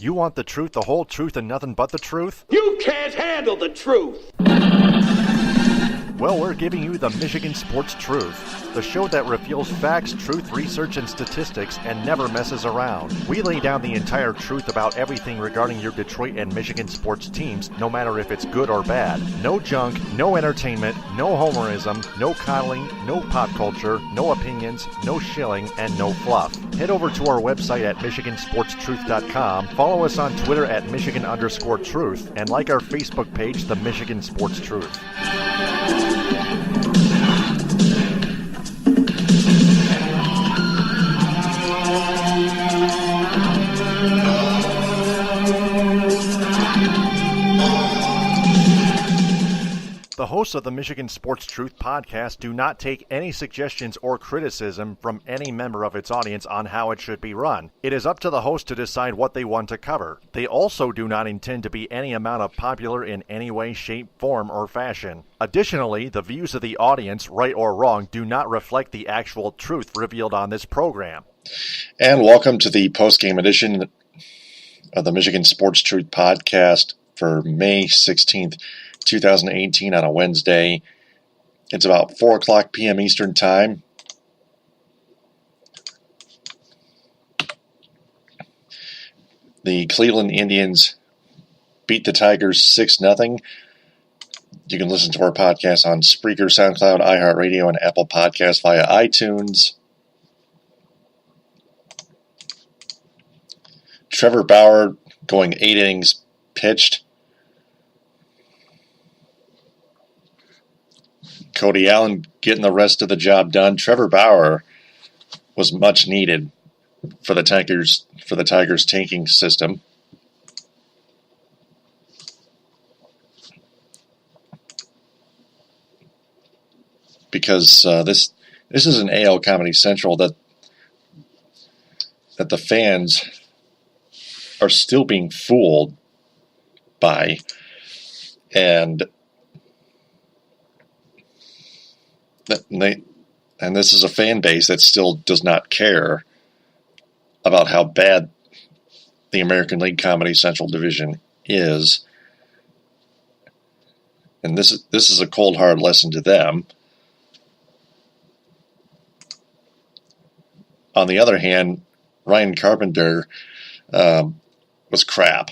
You want the truth, the whole truth, and nothing but the truth? You can't handle the truth! Well, we're giving you the Michigan Sports Truth, the show that reveals facts, truth, research, and statistics and never messes around. We lay down the entire truth about everything regarding your Detroit and Michigan sports teams, no matter if it's good or bad. No junk, no entertainment, no homerism, no coddling, no pop culture, no opinions, no shilling, and no fluff. Head over to our website at MichiganSportsTruth.com, follow us on Twitter at Michigan_Truth, and like our Facebook page, The Michigan Sports Truth. The hosts of the Michigan Sports Truth podcast do not take any suggestions or criticism from any member of its audience on how it should be run. It is up to the host to decide what they want to cover. They also do not intend to be any amount of popular in any way, shape, form, or fashion. Additionally, the views of the audience, right or wrong, do not reflect the actual truth revealed on this program. And welcome to the postgame edition of the Michigan Sports Truth podcast for May 16th. 2018 on a Wednesday. It's about 4 o'clock p.m. Eastern Time. The Cleveland Indians beat the Tigers 6-0. You can listen to our podcast on Spreaker, SoundCloud, iHeartRadio, and Apple Podcasts via iTunes. Trevor Bauer going 8 innings pitched. Cody Allen getting the rest of the job done. Trevor Bauer was much needed for the Tigers tanking system. Because this is an AL Comedy Central that the fans are still being fooled by, and this is a fan base that still does not care about how bad the American League Comedy Central division is. And this is a cold, hard lesson to them. On the other hand, Ryan Carpenter was crap.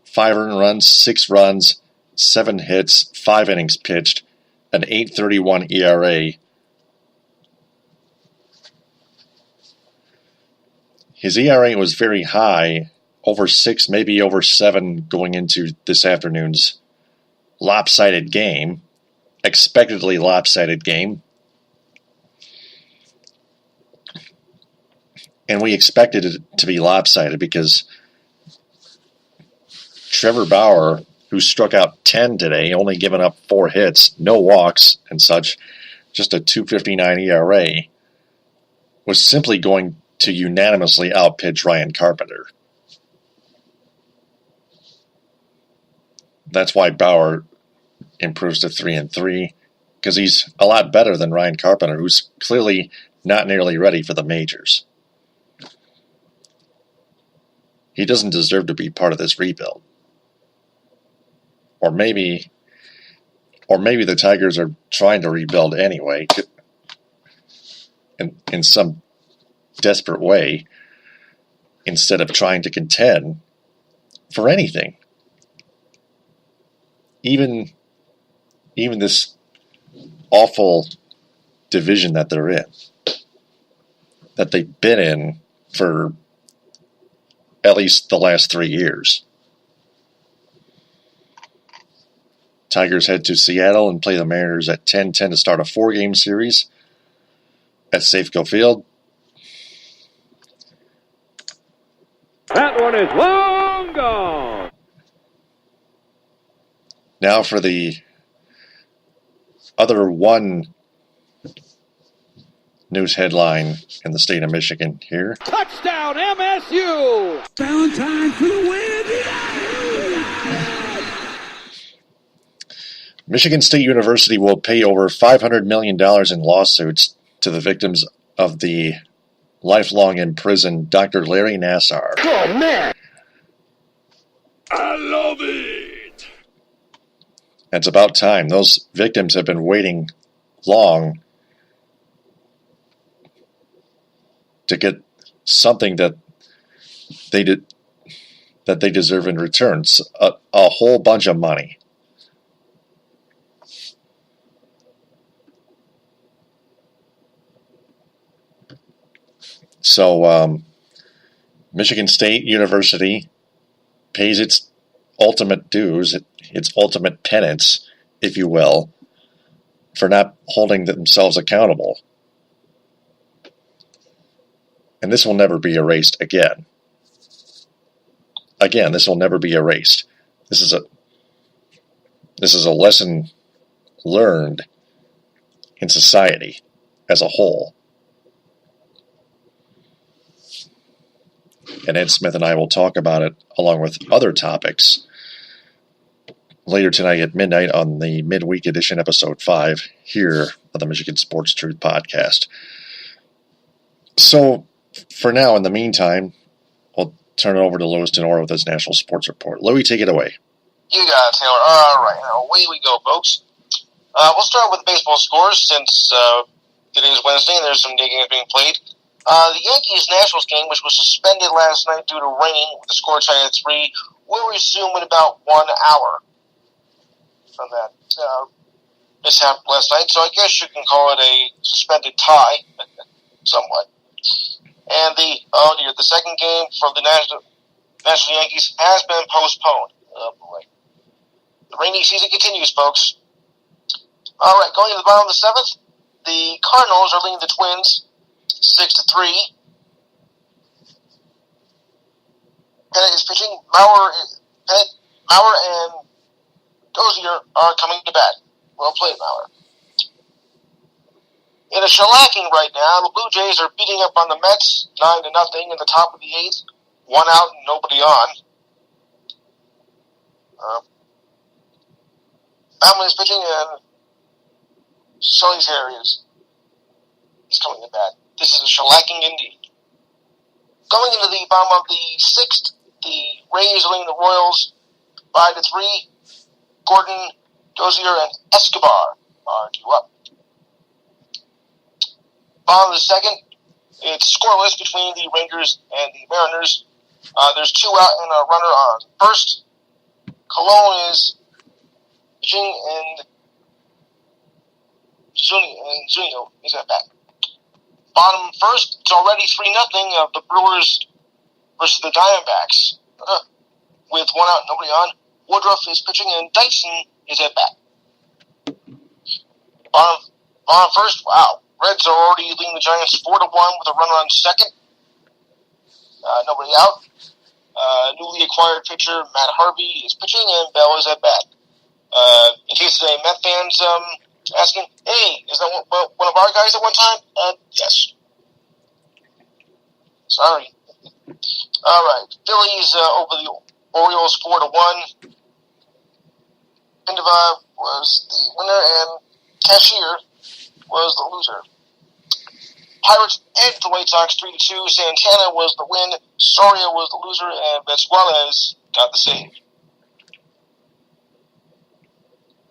5 earned runs, 6 runs, 7 hits, 5 innings pitched, an 8.31 ERA. His ERA was very high, over 6, maybe over 7 going into this afternoon's lopsided game, expectedly lopsided game. And we expected it to be lopsided because Trevor Bauer, who struck out 10 today, only giving up 4 hits, no walks and such, just a 2.59 ERA, was simply going to unanimously outpitch Ryan Carpenter. That's why Bauer improves to 3-3, because he's a lot better than Ryan Carpenter, who's clearly not nearly ready for the majors. He doesn't deserve to be part of this rebuild. Or maybe the Tigers are trying to rebuild anyway, in some desperate way, instead of trying to contend for anything. Even this awful division that they're in, that they've been in for at least the last 3 years. Tigers head to Seattle and play the Mariners at 10:10 to start a 4-game series at Safeco Field. That one is long gone. Now for the other one news headline in the state of Michigan here. Touchdown, MSU! Valentine for the win! Michigan State University will pay over $500 million in lawsuits to the victims of the lifelong-imprisoned Dr. Larry Nassar. Oh, man! I love it. It's about time. Those victims have been waiting long to get something that they deserve in return. A whole bunch of money. So, Michigan State University pays its ultimate dues, its ultimate penance, if you will, for not holding themselves accountable. And this will never be erased again. Again, this will never be erased. This is a lesson learned in society as a whole. And Ed Smith and I will talk about it along with other topics later tonight at midnight on the midweek edition, episode 5, here on the Michigan Sports Truth podcast. So, for now, in the meantime, we'll turn it over to Louis Tenore with his National Sports Report. Louis, take it away. You got it, Taylor. All right, now away we go, folks. We'll start with the baseball scores since it is Wednesday and there's some day games being played. The Yankees-Nationals game, which was suspended last night due to rain with the score tied at 3, will resume in about 1 hour from that mishap last night. So I guess you can call it a suspended tie, somewhat. And the second game for the National Yankees has been postponed. Oh boy. The rainy season continues, folks. All right, going to the bottom of the 7th, the Cardinals are leading the Twins 6-3. Pettit is pitching. Bauer and Dozier are coming to bat. Well played, Bauer. In a shellacking right now, the Blue Jays are beating up on the Mets 9-0 in the top of the 8th. 1 out and nobody on. Bauman is pitching and Sully's hair is coming to bat. This is a shellacking indeed. Going into the bottom of the 6th, the Rays are leading the Royals 5-3. Gordon, Dozier, and Escobar are due up. Bottom of the 2nd, it's scoreless between the Rangers and the Mariners. There's 2 out and a runner on first. Cologne is pitching and Zunino is at bat. Bottom first, it's already 3-0 of the Brewers versus the Diamondbacks. With 1 out, nobody on. Woodruff is pitching and Dyson is at bat. Bottom first, wow. Reds are already leading the Giants 4-1 with a runner on second. Nobody out. Newly acquired pitcher Matt Harvey is pitching and Bell is at bat. In case any Met fans asking, hey, is that one of our guys at one time? Yes. Sorry. All right. Phillies over the Orioles 4-1. Pindava was the winner and Cashier was the loser. Pirates edged the White Sox 3-2. Santana was the win. Soria was the loser, and Vasquez got the save.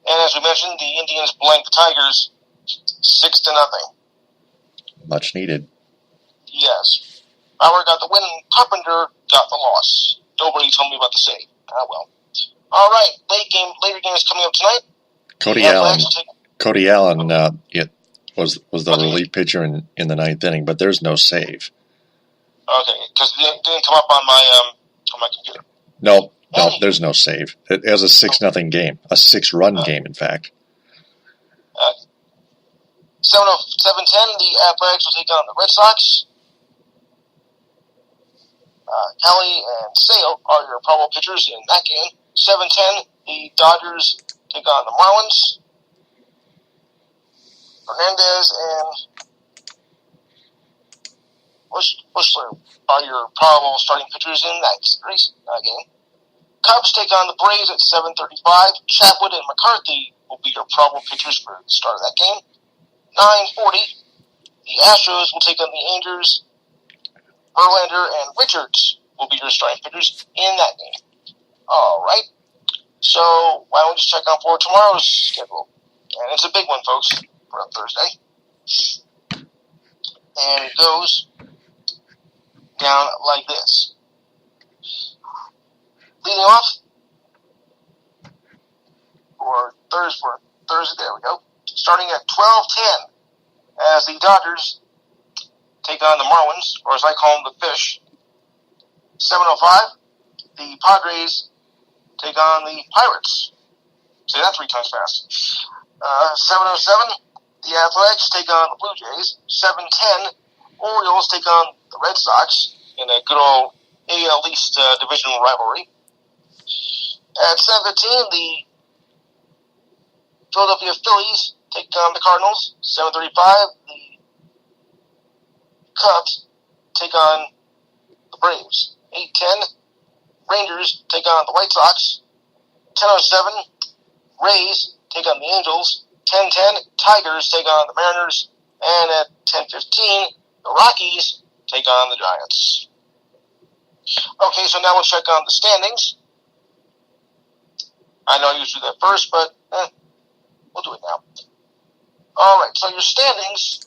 And as we mentioned, the Indians blanked the Tigers 6-0. Much needed. Yes. Bauer got the win, and Carpenter got the loss. Nobody told me about the save. Well. All right, later games coming up tonight. Cody Allen was the relief pitcher in the 9th inning, but there's no save. Okay, because it didn't come up on my computer. No, there's no save. It was a 6-0 game, a 6-run game, in fact. 7:10, the Athletics will take on the Red Sox. Kelly and Sale are your probable pitchers in that game. 7:10, the Dodgers take on the Marlins. Hernandez and Whistler are your probable starting pitchers in that series game. Cubs take on the Braves at 7:35. Chatwood and McCarthy will be your probable pitchers for the start of that game. 9:40, the Astros will take on the Angels. Verlander and Richards will be your starting pitchers in that game. All right. So why don't we just check out for tomorrow's schedule? And it's a big one, folks, for Thursday. And it goes down like this. Leading off for Thursday, there we go. Starting at 12:10 as the Dodgers take on the Marlins, or as I call them, the Fish. 7:05, the Padres take on the Pirates. Say that 3 times fast. 7:07, the Athletics take on the Blue Jays. 7:10, Orioles take on the Red Sox in a good old AL East divisional rivalry. At 7:15, the Philadelphia Phillies take on the Cardinals. 7:35, the Cubs take on the Braves. 8:10, Rangers take on the White Sox. 10:07, Rays take on the Angels. 10:10, Tigers take on the Mariners. And at 10:15, the Rockies take on the Giants. Okay, so now we'll check on the standings. I know I usually do that first, but we'll do it now. All right, so your standings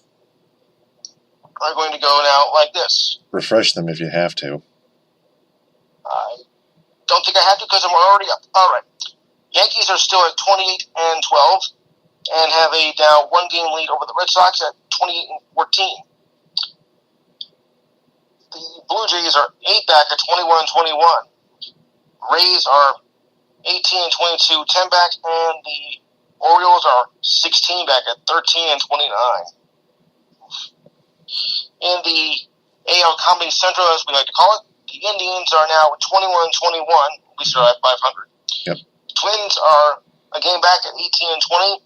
are going to go now like this. Refresh them if you have to. I don't think I have to because I'm already up. All right. Yankees are still at 28-12 and have a now 1-game lead over the Red Sox at 28-14. The Blue Jays are 8 back at 21-21. Rays are 18-22, 10 back, and the Orioles are 16 back at 13-29. In the AL Comedy Central, as we like to call it, the Indians are now 21-21. At least they're at 500. Yep. Twins are a game back at 18-20.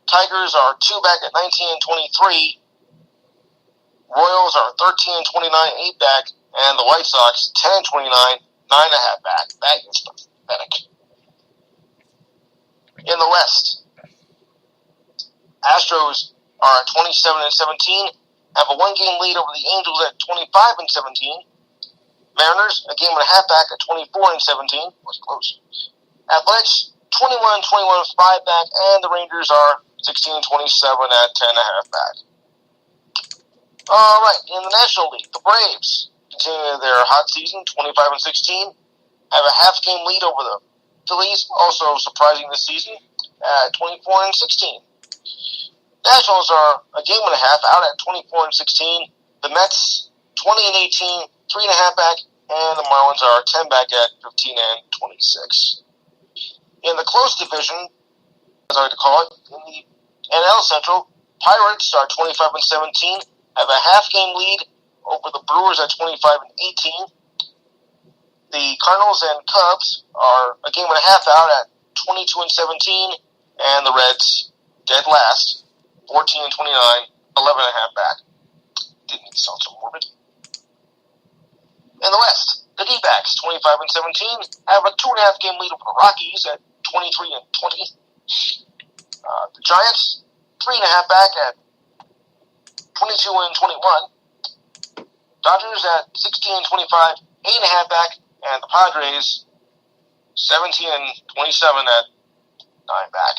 Tigers are 2 back at 19-23. Royals are 13-29, 8 back, and the White Sox 10-29, 9.5 back. That is pathetic. In the West, Astros are at 27-17, have a 1-game lead over the Angels at 25-17. Mariners, a game and a half back at 24-17. Was close. Athletics, 21-21, 5 back, and the Rangers are 16-27 at 10.5 back. All right, in the National League, the Braves continue their hot season, 25-16, have a half-game lead over the Phillies, also surprising this season, at 24-16. Nationals are a game and a half out at 24-16. The Mets, 20-18, 3.5 back, and the Marlins are 10 back at 15-26. In the close division, as I like to call it, in the NL Central, Pirates are 25-17, have a half-game lead over the Brewers at 25-18. The Cardinals and Cubs are a game and a half out at 22-17, and the Reds dead last, 14-29, 11.5 back. Didn't sound so morbid. In the West, the D-backs, 25-17, have a 2.5 game lead over the Rockies at 23-20. The Giants, 3.5 back at 22-21. Dodgers at 16-25, 8.5 back, and the Padres 17-27 at 9 back.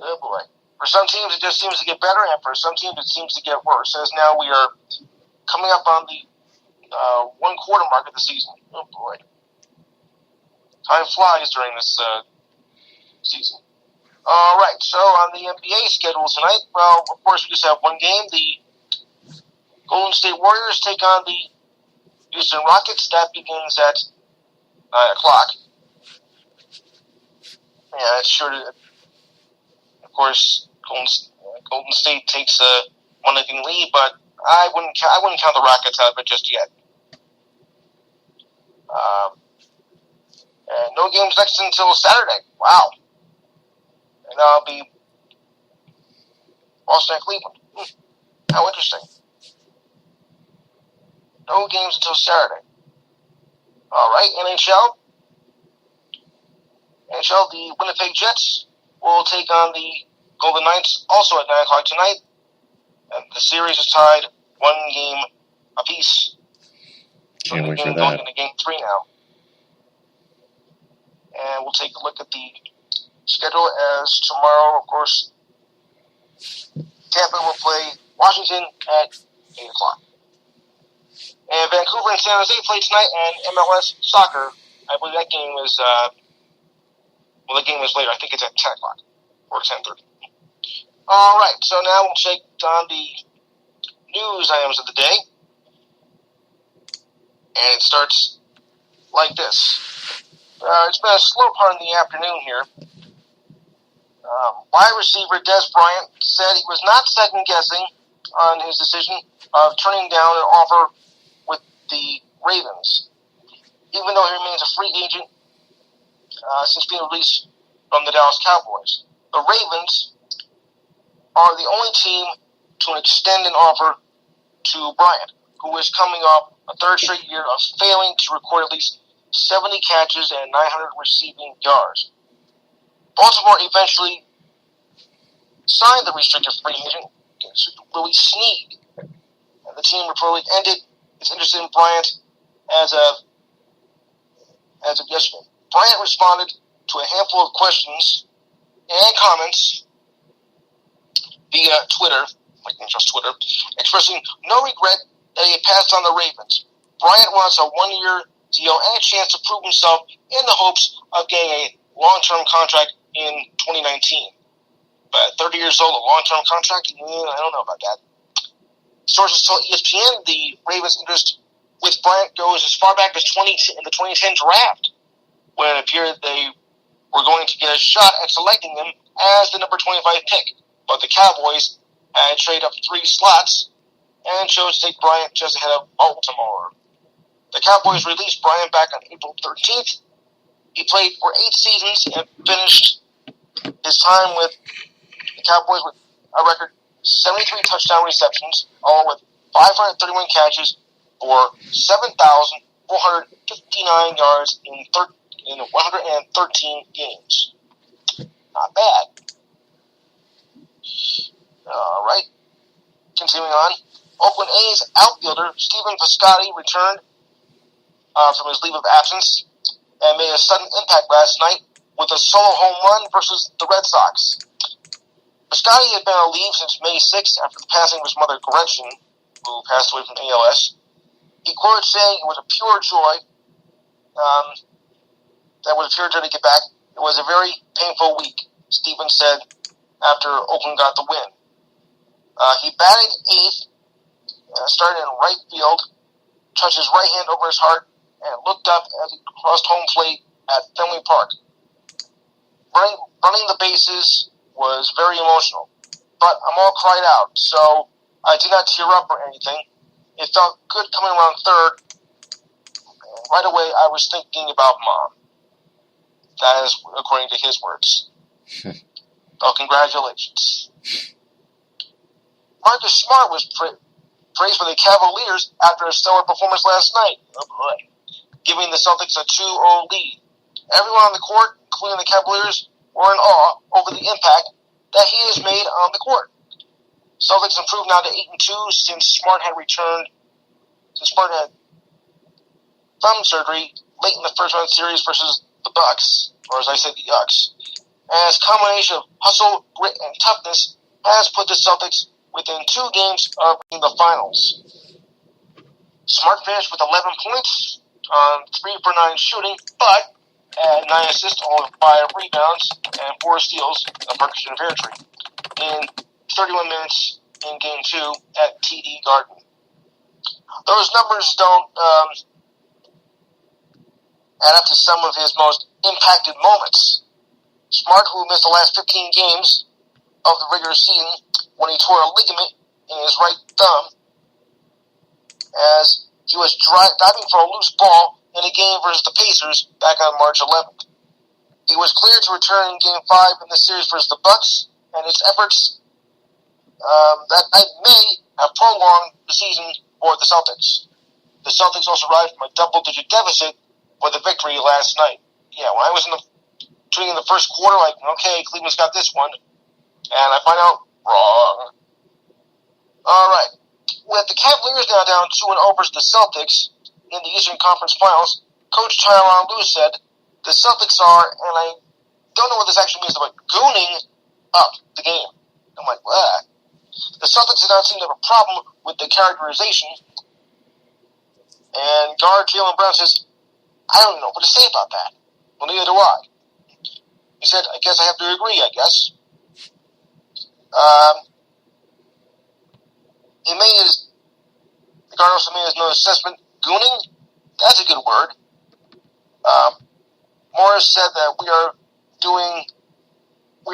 Oh boy. For some teams, it just seems to get better, and for some teams, it seems to get worse. As now we are coming up on the 1/4 mark of the season. Oh boy. Time flies during this season. All right, so on the NBA schedule tonight, well, of course, we just have one game. The Golden State Warriors take on the Houston Rockets. That begins at 9 o'clock. Yeah, it's sure to. Of course, Golden State takes a 1-0 lead, but I wouldn't count the Rockets out of it just yet. And no games next until Saturday. Wow. And I'll be Boston and Cleveland. How interesting. No games until Saturday. All right, NHL, the Winnipeg Jets will take on the Golden Knights also at 9 o'clock tonight. And the series is tied 1 game apiece. Can't wait for Going that. into game 3 now. And we'll take a look at the schedule as tomorrow, of course, Tampa will play Washington at 8 o'clock. And Vancouver and San Jose play tonight, and MLS soccer, I believe that game is, the game is later. I think it's at 10 o'clock or 10:30. All right, so now we'll take on the news items of the day. And it starts like this. It's been a slow part in the afternoon here. Wide receiver Des Bryant said he was not second-guessing on his decision of turning down an offer with the Ravens, even though he remains a free agent since being released from the Dallas Cowboys. The Ravens are the only team to extend an offer to Bryant, who is coming off a third straight year of failing to record at least 70 catches and 900 receiving yards. Baltimore eventually signed the restricted free agent, Willie Snead, and the team reportedly ended its interest in Bryant as of yesterday. Bryant responded to a handful of questions and comments via Twitter, like just Twitter, expressing no regret that he had passed on the Ravens. Bryant wants a one-year deal and a chance to prove himself in the hopes of getting a long-term contract in 2019. But at 30 years old, a long-term contract? I don't know about that. Sources told ESPN the Ravens' interest with Bryant goes as far back as in the 2010 draft, when it appeared they were going to get a shot at selecting him as the number 25 pick. But the Cowboys had traded up 3 slots and chose to take Bryant just ahead of Baltimore. The Cowboys released Bryant back on April 13th. He played for 8 seasons and finished his time with the Cowboys with a record 73 touchdown receptions, along with 531 catches for 7,459 yards in 113 games. Not bad. All right. Continuing on. Oakland A's outfielder Stephen Piscotty returned from his leave of absence and made a sudden impact last night with a solo home run versus the Red Sox. Piscotty had been on leave since May 6th after the passing of his mother Gretchen, who passed away from ALS. He quoted saying it was a pure joy to get back. It was a very painful week, Stephen said after Oakland got the win. He batted 8th, started in right field, touched his right hand over his heart, and looked up as he crossed home plate at Fenway Park. Running the bases was very emotional, but I'm all cried out, so I did not tear up or anything. It felt good coming around third. Right away, I was thinking about Mom. That is according to his words. Oh, congratulations. Marcus Smart was praised by the Cavaliers after a stellar performance last night. Oh boy. Giving the Celtics a 2-0 lead. Everyone on the court, including the Cavaliers, were in awe over the impact that he has made on the court. Celtics improved now to 8-2 since Smart had thumb surgery late in the first round series versus the Bucks, or as I said, the Yucks. And his combination of hustle, grit, and toughness has put the Celtics within 2 games of the finals. Smart finished with 11 points on 3 for 9 shooting, but had 9 assists, only 5 rebounds, and 4 steals, a Marcus Territory, in 31 minutes in Game 2 at TD Garden. Those numbers don't add up to some of his most impacted moments. Smart, who missed the last 15 games of the regular season when he tore a ligament in his right thumb, as he was diving for a loose ball in a game versus the Pacers back on March 11th. He was cleared to return in Game 5 in the series versus the Bucks, and his efforts that night may have prolonged the season for the Celtics. The Celtics also arrived from a double-digit deficit for the victory last night. Yeah, when I was in the first quarter, like, okay, Cleveland's got this one, and I find out wrong. All right. With the Cavaliers now down 2-0 versus the Celtics in the Eastern Conference Finals, Coach Tyronn Lue said, the Celtics are, and I don't know what this actually means, but gooning up the game. I'm like, what? The Celtics do not seem to have a problem with the characterization. And guard Jaylen Brown says, I don't know what to say about that. Well, neither do I. He said, I guess I have to agree, I guess. The guard also made his no assessment. Gooning? That's a good word. Morris said that we are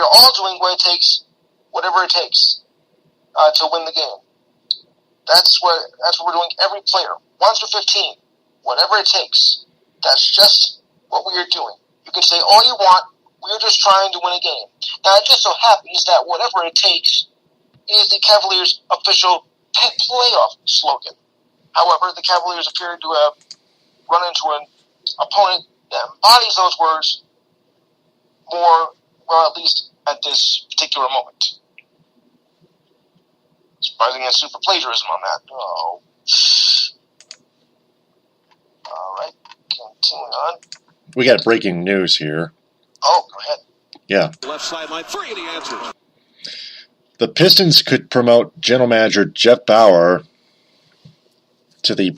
all doing whatever it takes to win the game. That's what we're doing. Every player, 1 through 15, whatever it takes. That's just what we are doing. You can say all you want. We are just trying to win a game. Now, it just so happens that whatever it takes is the Cavaliers' official playoff slogan. However, the Cavaliers appear to have run into an opponent that embodies those words more, well, at least at this particular moment. Surprising and super plagiarism on that. Oh. All right, continuing on. We got breaking news here. Oh, go ahead. Yeah. Left sideline, 3, and he answers. The Pistons could promote general manager Jeff Bauer to the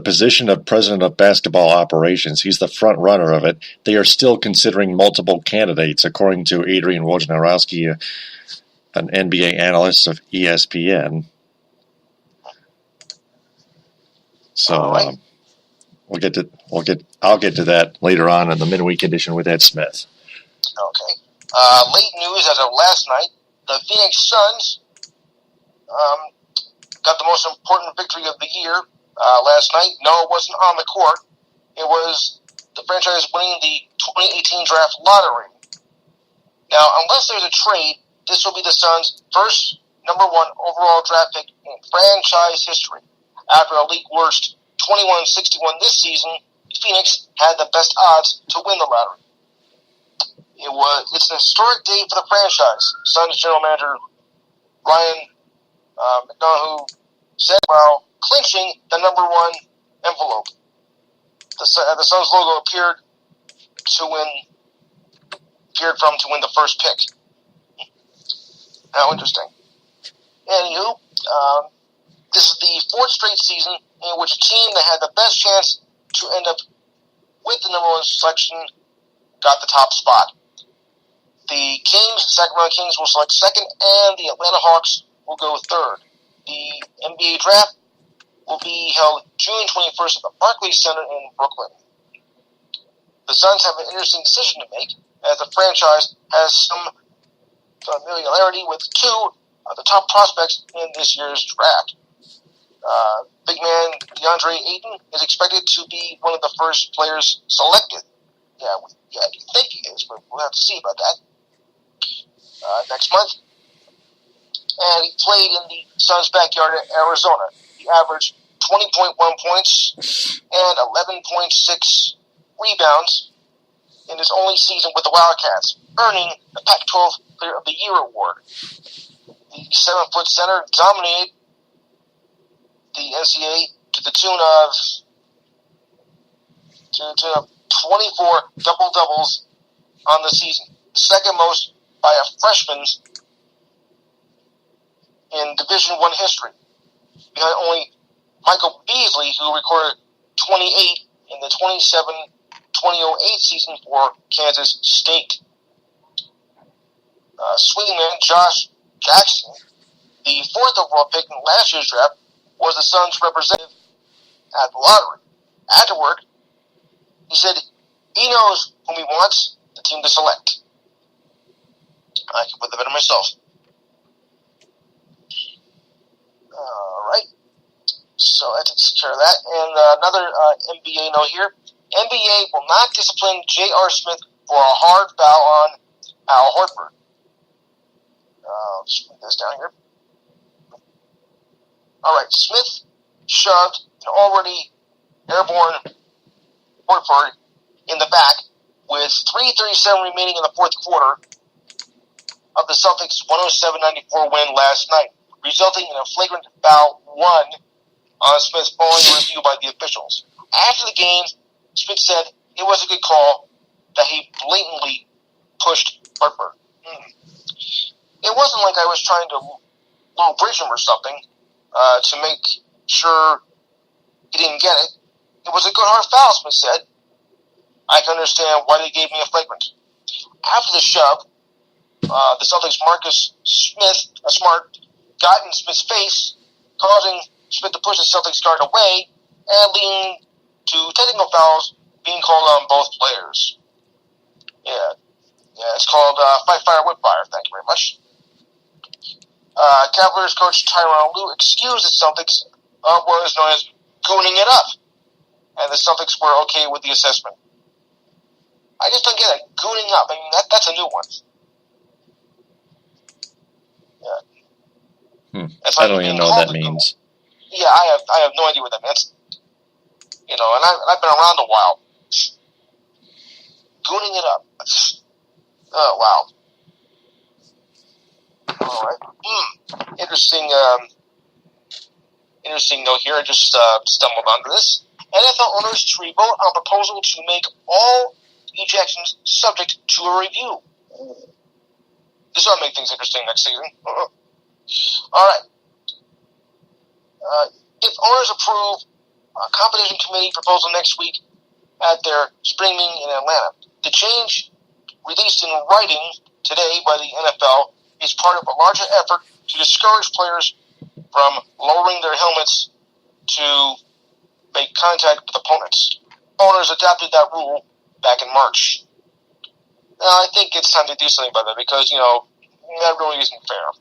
position of president of basketball operations. He's the front runner of it. They are still considering multiple candidates, according to Adrian Wojnarowski, an NBA analyst of ESPN. So I'll get to that later on in the midweek edition with Ed Smith. Okay. Late news as of last night: the Phoenix Suns got the most important victory of the year last night. No, it wasn't on the court. It was the franchise winning the 2018 draft lottery. Now, unless there's a trade, this will be the Suns' first number 1 overall draft pick in franchise history. After a league worst 21-61 this season, Phoenix had the best odds to win the lottery. It's an historic day for the franchise. Suns general manager Ryan McDonough said while clinching the number 1 envelope. The Suns logo appeared from to win the first pick. How interesting. Anywho, this is the 4th straight season in which a team that had the best chance to end up with the number 1 selection got the top spot. The Sacramento Kings will select 2nd, and the Atlanta Hawks will go 3rd. The NBA draft will be held June 21st at the Barclays Center in Brooklyn. The Suns have an interesting decision to make, as the franchise has some familiarity with 2 of the top prospects in this year's draft. Big man DeAndre Ayton is expected to be one of the first players selected. Yeah, you think he is, but we'll have to see about that next month. And he played in the Suns' backyard in Arizona. He averaged 20.1 points and 11.6 rebounds in his only season with the Wildcats, earning the Pac-12 Player of the Year award. The 7-foot center dominated the NCAA to the tune of 24 double-doubles on the season, second most by a freshman in Division I history, behind only Michael Beasley, who recorded 28 in the 2007-2008 season for Kansas State. Swingman Josh Jackson, the 4th overall pick in last year's draft, was the Suns' representative at the lottery. Afterward, he said he knows whom he wants the team to select. I can put that better myself. Alright. So that takes care of that. And another NBA note here. NBA will not discipline J.R. Smith for a hard foul on Al Horford. I'll just put this down here. Alright, Smith shoved an already airborne Horford in the back with 3:37 remaining in the 4th quarter of the Celtics' 107-94 win last night, resulting in a flagrant foul 1 on Smith following a review by the officials. After the game, Smith said it was a good call that he blatantly pushed Harper. It wasn't like I was trying to low bridge him or something to make sure he didn't get it. It was a good hard foul, Smith said. I can understand why they gave me a flagrant. After the shove, the Celtics' Marcus Smart, got in Smith's face, causing Smith to push the Celtics guard away and leading to technical fouls being called on both players. Yeah, it's called Fight Fire, Whip Fire. Thank you very much. Cavaliers coach Tyronn Lue excused the Celtics of what is known as gooning it up, and the Celtics were okay with the assessment. I just don't get it. Gooning up. I mean, that's a new one. Yeah. I don't even know what that means. Yeah, I have no idea what that means. And I've been around a while. Gooning it up. Oh, wow. All right. Interesting note here. I just stumbled onto this. NFL owners to revote on a proposal to make all ejections subject to a review. This will make things interesting next season. All right. If owners approve a competition committee proposal next week at their spring meeting in Atlanta, the change released in writing today by the NFL is part of a larger effort to discourage players from lowering their helmets to make contact with opponents. Owners adopted that rule back in March. Now, I think it's time to do something about that because, that really isn't fair.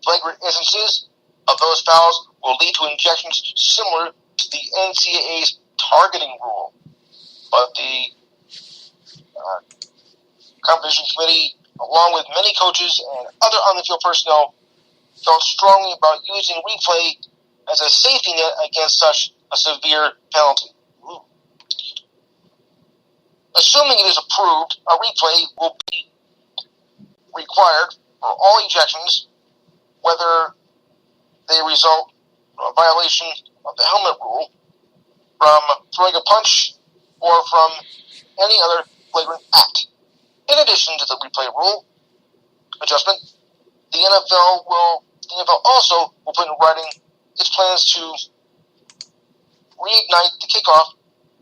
Flagrant instances of those fouls will lead to injections similar to the NCAA's targeting rule. But the competition committee, along with many coaches and other on-the-field personnel, felt strongly about using replay as a safety net against such a severe penalty. Assuming it is approved, a replay will be required for all ejections, whether they result from a violation of the helmet rule, from throwing a punch, or from any other flagrant act. In addition to the replay rule adjustment, the NFL also will put in writing its plans to reignite the kickoff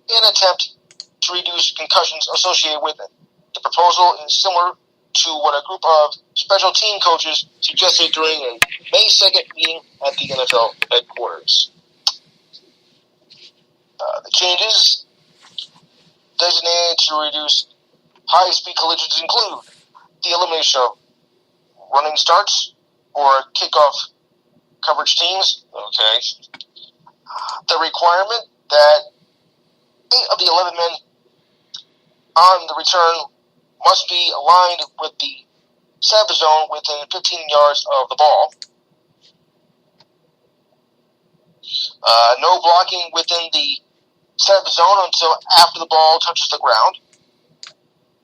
in an attempt to reduce concussions associated with it. The proposal is similar to what a group of special team coaches suggested during a May 2nd meeting at the NFL headquarters. The changes designated to reduce high-speed collisions include the elimination of running starts or kickoff coverage teams. Okay. The requirement that 8 of the 11 men on the return must be aligned with the snap zone within 15 yards of the ball. No blocking within the snap zone until after the ball touches the ground.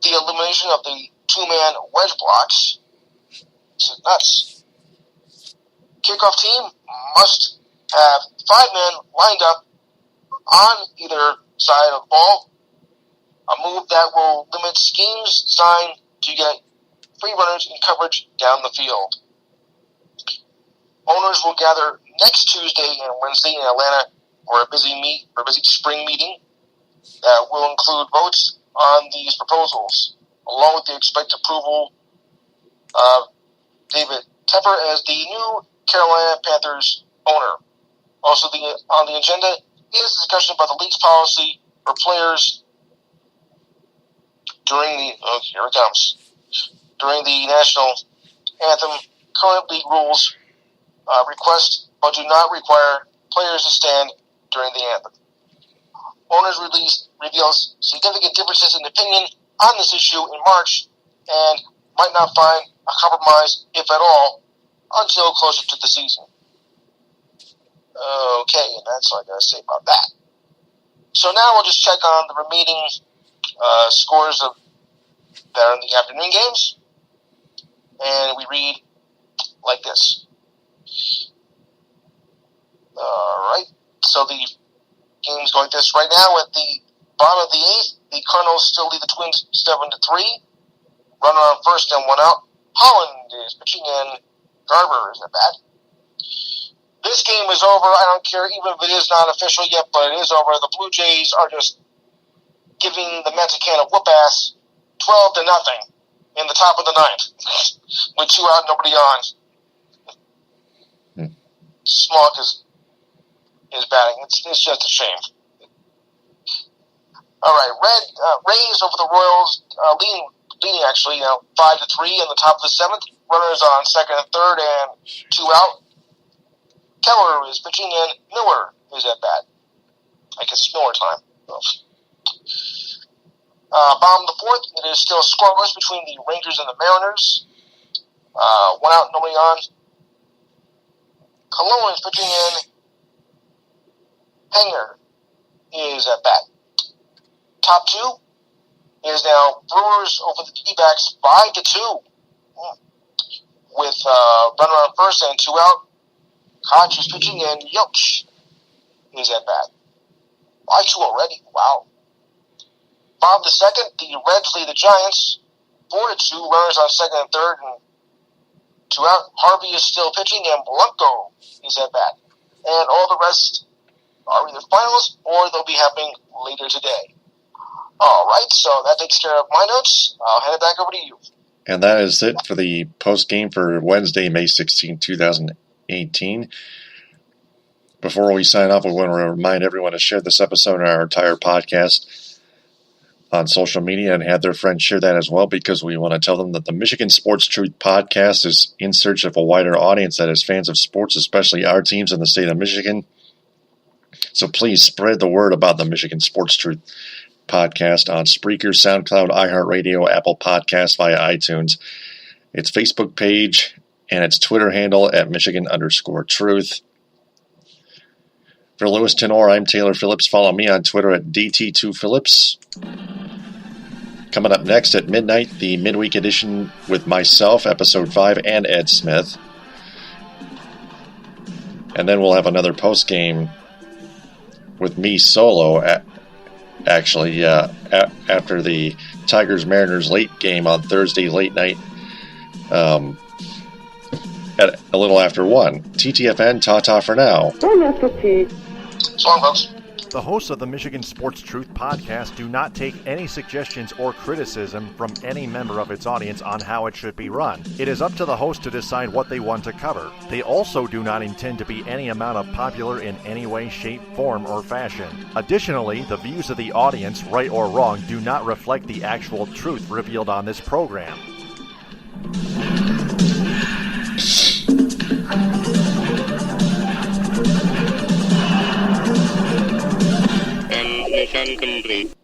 The elimination of the two-man wedge blocks. This is nuts. Kickoff team must have 5 men lined up on either side of the ball. A move that will limit schemes designed to get free runners in coverage down the field. Owners will gather next Tuesday and Wednesday in Atlanta for a busy spring meeting that will include votes on these proposals, along with the expected approval of David Tepper as the new Carolina Panthers owner. Also on the agenda is a discussion about the league's policy for players during the national anthem. Current league rules request but do not require players to stand during the anthem. Owners reveals significant differences in opinion on this issue in March and might not find a compromise, if at all, until closer to the season. Okay, and that's all I gotta say about that. So now we'll just check on the remaining scores that are in the afternoon games, and we read like this. Alright, so the game's going like this right now with the Bottom of the 8th, the Cardinals still lead the Twins 7-3. Runner on first and one out. Holland is pitching in. Garber is at bat. This game is over. I don't care, even if it is not official yet, but it is over. The Blue Jays are just giving the Mets a can of whoop-ass, 12-0 in the top of the 9th, with 2 out, nobody on. Smock is batting. It's just a shame. All right, Rays over the Royals, leading actually, 5-3 in the top of the 7th. Runners on second and third, and 2 out. Keller is pitching in. Miller is at bat. I guess it's Miller time. Bottom of the 4th, it is still scoreless between the Rangers and the Mariners. 1 out, nobody on. Cologne is pitching in. Hanger is at bat. Top 2 is now Brewers over the D-backs 5-2. With runner on first and 2 out. Koch is pitching in. Yoch is at bat. 5-2 already. Wow. Bottom of the 2nd, the Reds lead the Giants 4-2. Runners on second and third and 2 out. Harvey is still pitching, and Blanco is at bat. And all the rest are either finals or they'll be happening later today. All right, so that takes care of my notes. I'll hand it back over to you. And that is it for the post game for Wednesday, May 16, 2018. Before we sign off, we want to remind everyone to share this episode and our entire podcast on social media and have their friends share that as well, because we want to tell them that the Michigan Sports Truth podcast is in search of a wider audience that is fans of sports, especially our teams in the state of Michigan. So please spread the word about the Michigan Sports Truth podcast on Spreaker, SoundCloud, iHeartRadio, Apple Podcasts, via iTunes, its Facebook page, and its Twitter handle at Michigan_Truth. For Louis Tenore, I'm Taylor Phillips. Follow me on Twitter at DT2Phillips. Coming up next at midnight, the midweek edition with myself, Episode 5, and Ed Smith. And then we'll have another post-game with me solo, after the Tigers-Mariners late game on Thursday late night at a little after 1. TTFN, ta-ta for now. So long, folks. The hosts of the Michigan Sports Truth podcast do not take any suggestions or criticism from any member of its audience on how it should be run. It is up to the host to decide what they want to cover. They also do not intend to be any amount of popular in any way, shape, form, or fashion. Additionally, the views of the audience, right or wrong, do not reflect the actual truth revealed on this program. Mission complete.